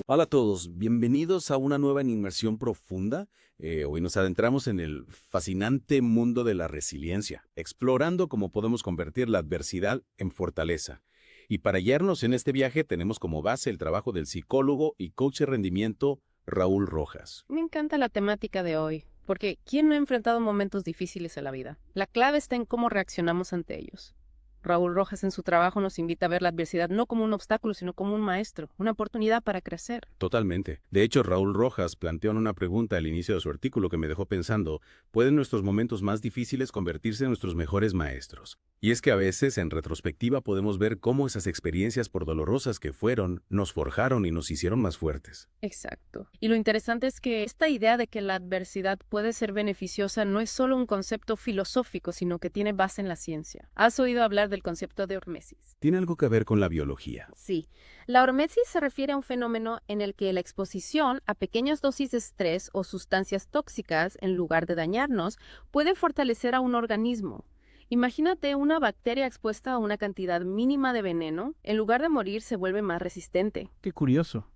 Hola a todos, bienvenidos a una nueva inmersión profunda. Hoy nos adentramos en el fascinante mundo de la resiliencia, explorando cómo podemos convertir la adversidad en fortaleza. Y para guiarnos en este viaje tenemos como base el trabajo del psicólogo y coach de rendimiento Raúl Rojas. Me encanta la temática de hoy, porque ¿quién no ha enfrentado momentos difíciles en la vida? La clave está en cómo reaccionamos ante ellos. Raúl Rojas en su trabajo nos invita a ver la adversidad no como un obstáculo, sino como un maestro, una oportunidad para crecer. Totalmente. De hecho, Raúl Rojas planteó en una pregunta al inicio de su artículo que me dejó pensando, ¿pueden nuestros momentos más difíciles convertirse en nuestros mejores maestros? Y es que a veces, en retrospectiva, podemos ver cómo esas experiencias, por dolorosas que fueron, nos forjaron y nos hicieron más fuertes. Exacto. Y lo interesante es que esta idea de que la adversidad puede ser beneficiosa no es solo un concepto filosófico, sino que tiene base en la ciencia. ¿Has oído hablar del concepto de hormesis? Tiene algo que ver con la biología. Sí, la hormesis se refiere a un fenómeno en el que la exposición a pequeñas dosis de estrés o sustancias tóxicas, en lugar de dañarnos, puede fortalecer a un organismo. Imagínate una bacteria expuesta a una cantidad mínima de veneno, en lugar de morir se vuelve más resistente. Qué curioso.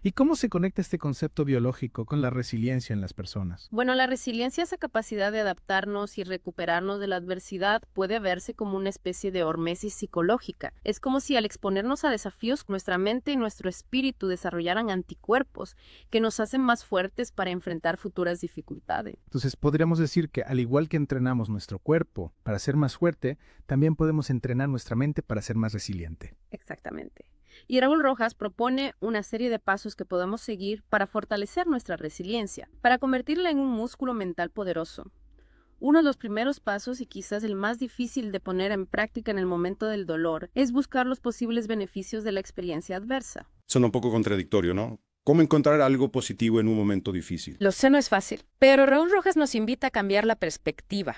¿Y cómo se conecta este concepto biológico con la resiliencia en las personas? Bueno, la resiliencia, esa capacidad de adaptarnos y recuperarnos de la adversidad, puede verse como una especie de hormesis psicológica. Es como si al exponernos a desafíos, nuestra mente y nuestro espíritu desarrollaran anticuerpos que nos hacen más fuertes para enfrentar futuras dificultades. Entonces, podríamos decir que al igual que entrenamos nuestro cuerpo para ser más fuerte, también podemos entrenar nuestra mente para ser más resiliente. Exactamente. Y Raúl Rojas propone una serie de pasos que podemos seguir para fortalecer nuestra resiliencia, para convertirla en un músculo mental poderoso. Uno de los primeros pasos, y quizás el más difícil de poner en práctica en el momento del dolor, es buscar los posibles beneficios de la experiencia adversa. Suena un poco contradictorio, ¿no? ¿Cómo encontrar algo positivo en un momento difícil? Lo sé, no es fácil, pero Raúl Rojas nos invita a cambiar la perspectiva.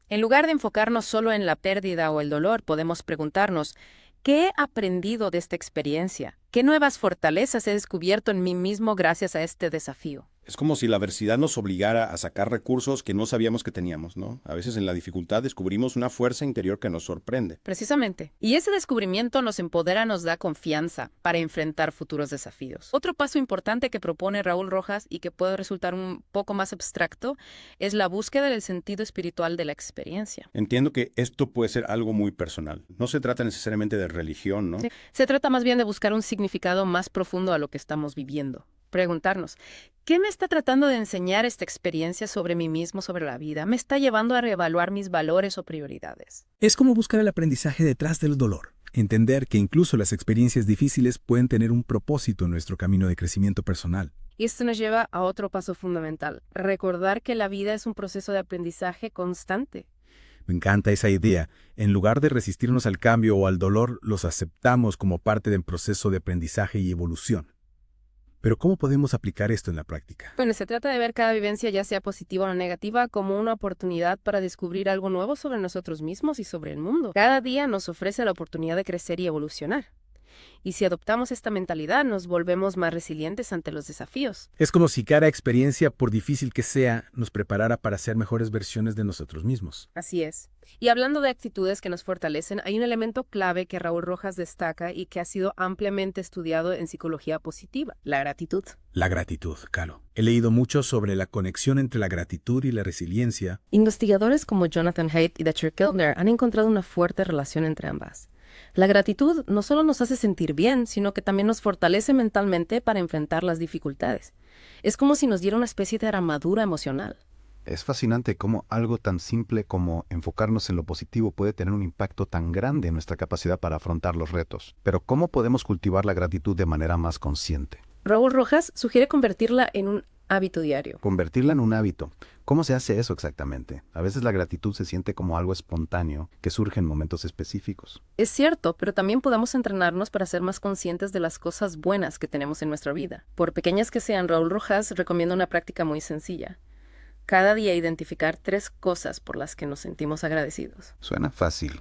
En lugar de enfocarnos solo en la pérdida o el dolor, podemos preguntarnos, ¿qué he aprendido de esta experiencia? ¿Qué nuevas fortalezas he descubierto en mí mismo gracias a este desafío? Es como si la adversidad nos obligara a sacar recursos que no sabíamos que teníamos, ¿no? A veces en la dificultad descubrimos una fuerza interior que nos sorprende. Precisamente. Y ese descubrimiento nos empodera, nos da confianza para enfrentar futuros desafíos. Otro paso importante que propone Raúl Rojas y que puede resultar un poco más abstracto es la búsqueda del sentido espiritual de la experiencia. Entiendo que esto puede ser algo muy personal. No se trata necesariamente de religión, ¿no? Sí. Se trata más bien de buscar un significado más profundo a lo que estamos viviendo. Preguntarnos, ¿qué me está tratando de enseñar esta experiencia sobre mí mismo, sobre la vida? ¿Me está llevando a reevaluar mis valores o prioridades? Es como buscar el aprendizaje detrás del dolor. Entender que incluso las experiencias difíciles pueden tener un propósito en nuestro camino de crecimiento personal. Y esto nos lleva a otro paso fundamental, recordar que la vida es un proceso de aprendizaje constante. Me encanta esa idea. En lugar de resistirnos al cambio o al dolor, los aceptamos como parte del proceso de aprendizaje y evolución. Pero ¿cómo podemos aplicar esto en la práctica? Bueno, se trata de ver cada vivencia, ya sea positiva o negativa, como una oportunidad para descubrir algo nuevo sobre nosotros mismos y sobre el mundo. Cada día nos ofrece la oportunidad de crecer y evolucionar. Y si adoptamos esta mentalidad, nos volvemos más resilientes ante los desafíos. Es como si cada experiencia, por difícil que sea, nos preparara para ser mejores versiones de nosotros mismos. Así es. Y hablando de actitudes que nos fortalecen, hay un elemento clave que Raúl Rojas destaca y que ha sido ampliamente estudiado en psicología positiva: la gratitud. La gratitud, Calo. He leído mucho sobre la conexión entre la gratitud y la resiliencia. Investigadores como Jonathan Haidt y Dexter Kellner han encontrado una fuerte relación entre ambas. La gratitud no solo nos hace sentir bien, sino que también nos fortalece mentalmente para enfrentar las dificultades. Es como si nos diera una especie de armadura emocional. Es fascinante cómo algo tan simple como enfocarnos en lo positivo puede tener un impacto tan grande en nuestra capacidad para afrontar los retos. Pero ¿cómo podemos cultivar la gratitud de manera más consciente? Raúl Rojas sugiere convertirla en un hábito diario. Convertirla en un hábito. ¿Cómo se hace eso exactamente? A veces la gratitud se siente como algo espontáneo que surge en momentos específicos. Es cierto, pero también podemos entrenarnos para ser más conscientes de las cosas buenas que tenemos en nuestra vida. Por pequeñas que sean, Raúl Rojas recomienda una práctica muy sencilla. Cada día identificar 3 cosas por las que nos sentimos agradecidos. Suena fácil,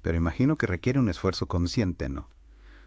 pero imagino que requiere un esfuerzo consciente, ¿no?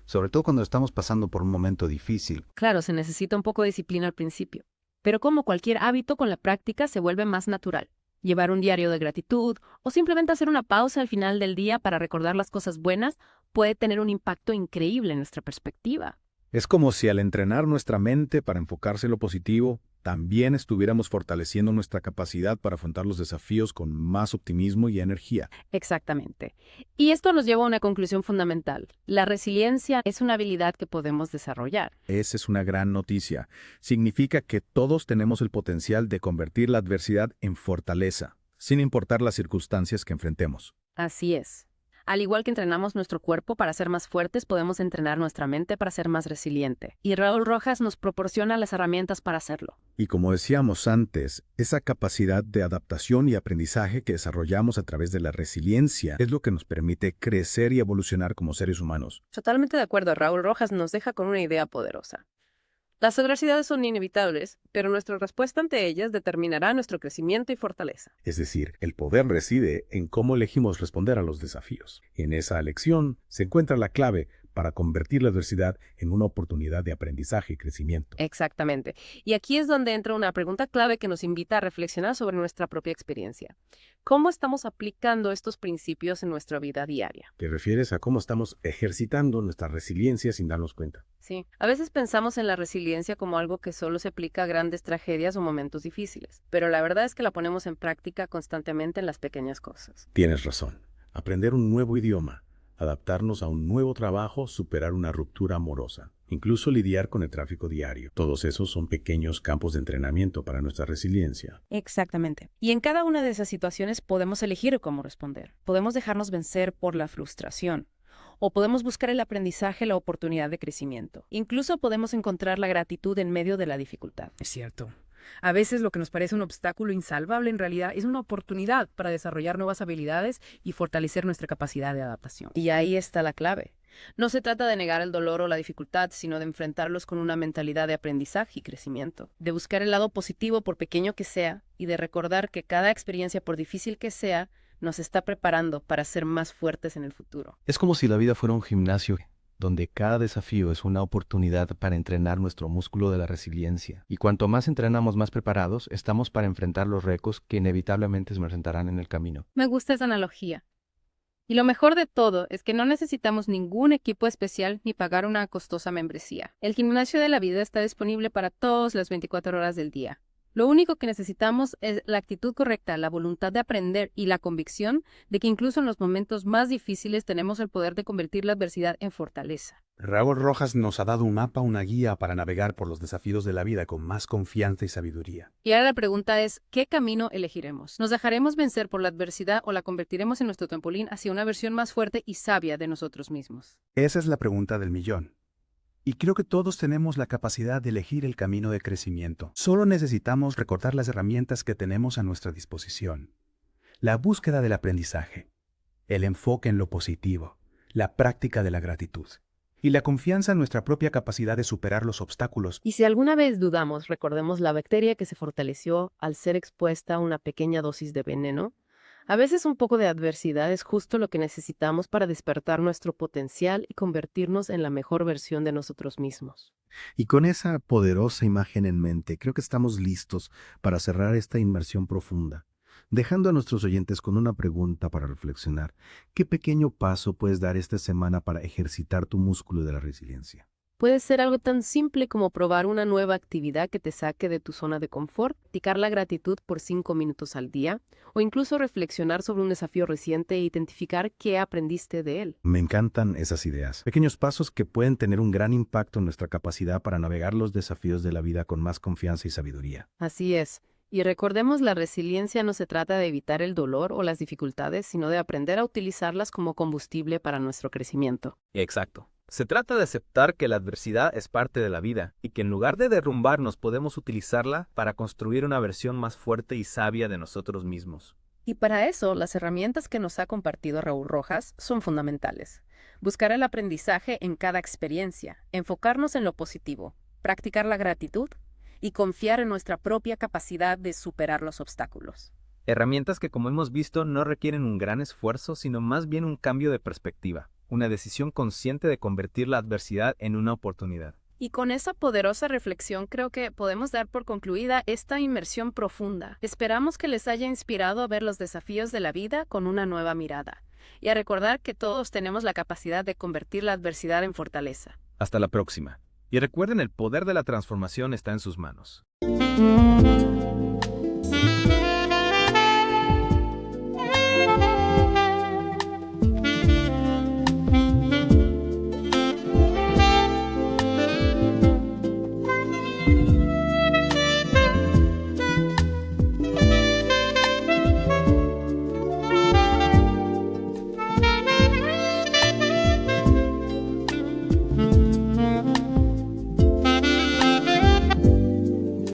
Sobre todo cuando estamos pasando por un momento difícil. Claro, se necesita un poco de disciplina al principio, pero como cualquier hábito, con la práctica se vuelve más natural. Llevar un diario de gratitud o simplemente hacer una pausa al final del día para recordar las cosas buenas puede tener un impacto increíble en nuestra perspectiva. Es como si al entrenar nuestra mente para enfocarse en lo positivo, también estuviéramos fortaleciendo nuestra capacidad para afrontar los desafíos con más optimismo y energía. Exactamente. Y esto nos lleva a una conclusión fundamental. La resiliencia es una habilidad que podemos desarrollar. Esa es una gran noticia. Significa que todos tenemos el potencial de convertir la adversidad en fortaleza, sin importar las circunstancias que enfrentemos. Así es. Al igual que entrenamos nuestro cuerpo para ser más fuertes, podemos entrenar nuestra mente para ser más resiliente. Y Raúl Rojas nos proporciona las herramientas para hacerlo. Y como decíamos antes, esa capacidad de adaptación y aprendizaje que desarrollamos a través de la resiliencia es lo que nos permite crecer y evolucionar como seres humanos. Totalmente de acuerdo, Raúl Rojas nos deja con una idea poderosa. Las adversidades son inevitables, pero nuestra respuesta ante ellas determinará nuestro crecimiento y fortaleza. Es decir, el poder reside en cómo elegimos responder a los desafíos. En esa elección se encuentra la clave para convertir la adversidad en una oportunidad de aprendizaje y crecimiento. Exactamente. Y aquí es donde entra una pregunta clave que nos invita a reflexionar sobre nuestra propia experiencia. ¿Cómo estamos aplicando estos principios en nuestra vida diaria? ¿Te refieres a cómo estamos ejercitando nuestra resiliencia sin darnos cuenta? Sí. A veces pensamos en la resiliencia como algo que solo se aplica a grandes tragedias o momentos difíciles, pero la verdad es que la ponemos en práctica constantemente en las pequeñas cosas. Tienes razón. Aprender un nuevo idioma, adaptarnos a un nuevo trabajo, superar una ruptura amorosa, incluso lidiar con el tráfico diario. Todos esos son pequeños campos de entrenamiento para nuestra resiliencia. Exactamente. Y en cada una de esas situaciones podemos elegir cómo responder. Podemos dejarnos vencer por la frustración. O podemos buscar el aprendizaje, la oportunidad de crecimiento. Incluso podemos encontrar la gratitud en medio de la dificultad. Es cierto. A veces lo que nos parece un obstáculo insalvable en realidad es una oportunidad para desarrollar nuevas habilidades y fortalecer nuestra capacidad de adaptación. Y ahí está la clave. No se trata de negar el dolor o la dificultad, sino de enfrentarlos con una mentalidad de aprendizaje y crecimiento. De buscar el lado positivo por pequeño que sea y de recordar que cada experiencia, por difícil que sea, nos está preparando para ser más fuertes en el futuro. Es como si la vida fuera un gimnasio donde cada desafío es una oportunidad para entrenar nuestro músculo de la resiliencia. Y cuanto más entrenamos, más preparados estamos para enfrentar los retos que inevitablemente se presentarán en el camino. Me gusta esa analogía. Y lo mejor de todo es que no necesitamos ningún equipo especial ni pagar una costosa membresía. El gimnasio de la vida está disponible para todas las 24 horas del día. Lo único que necesitamos es la actitud correcta, la voluntad de aprender y la convicción de que incluso en los momentos más difíciles tenemos el poder de convertir la adversidad en fortaleza. Raúl Rojas nos ha dado un mapa, una guía para navegar por los desafíos de la vida con más confianza y sabiduría. Y ahora la pregunta es, ¿qué camino elegiremos? ¿Nos dejaremos vencer por la adversidad o la convertiremos en nuestro trampolín hacia una versión más fuerte y sabia de nosotros mismos? Esa es la pregunta del millón. Y creo que todos tenemos la capacidad de elegir el camino de crecimiento. Solo necesitamos recordar las herramientas que tenemos a nuestra disposición. La búsqueda del aprendizaje, el enfoque en lo positivo, la práctica de la gratitud y la confianza en nuestra propia capacidad de superar los obstáculos. Y si alguna vez dudamos, recordemos la bacteria que se fortaleció al ser expuesta a una pequeña dosis de veneno. A veces un poco de adversidad es justo lo que necesitamos para despertar nuestro potencial y convertirnos en la mejor versión de nosotros mismos. Y con esa poderosa imagen en mente, creo que estamos listos para cerrar esta inmersión profunda, dejando a nuestros oyentes con una pregunta para reflexionar. ¿Qué pequeño paso puedes dar esta semana para ejercitar tu músculo de la resiliencia? Puede ser algo tan simple como probar una nueva actividad que te saque de tu zona de confort, practicar la gratitud por 5 minutos al día, o incluso reflexionar sobre un desafío reciente e identificar qué aprendiste de él. Me encantan esas ideas. Pequeños pasos que pueden tener un gran impacto en nuestra capacidad para navegar los desafíos de la vida con más confianza y sabiduría. Así es. Y recordemos, la resiliencia no se trata de evitar el dolor o las dificultades, sino de aprender a utilizarlas como combustible para nuestro crecimiento. Exacto. Se trata de aceptar que la adversidad es parte de la vida y que en lugar de derrumbarnos podemos utilizarla para construir una versión más fuerte y sabia de nosotros mismos. Y para eso, las herramientas que nos ha compartido Raúl Rojas son fundamentales. Buscar el aprendizaje en cada experiencia, enfocarnos en lo positivo, practicar la gratitud y confiar en nuestra propia capacidad de superar los obstáculos. Herramientas que, como hemos visto, no requieren un gran esfuerzo, sino más bien un cambio de perspectiva. Una decisión consciente de convertir la adversidad en una oportunidad. Y con esa poderosa reflexión creo que podemos dar por concluida esta inmersión profunda. Esperamos que les haya inspirado a ver los desafíos de la vida con una nueva mirada y a recordar que todos tenemos la capacidad de convertir la adversidad en fortaleza. Hasta la próxima. Y recuerden, el poder de la transformación está en sus manos.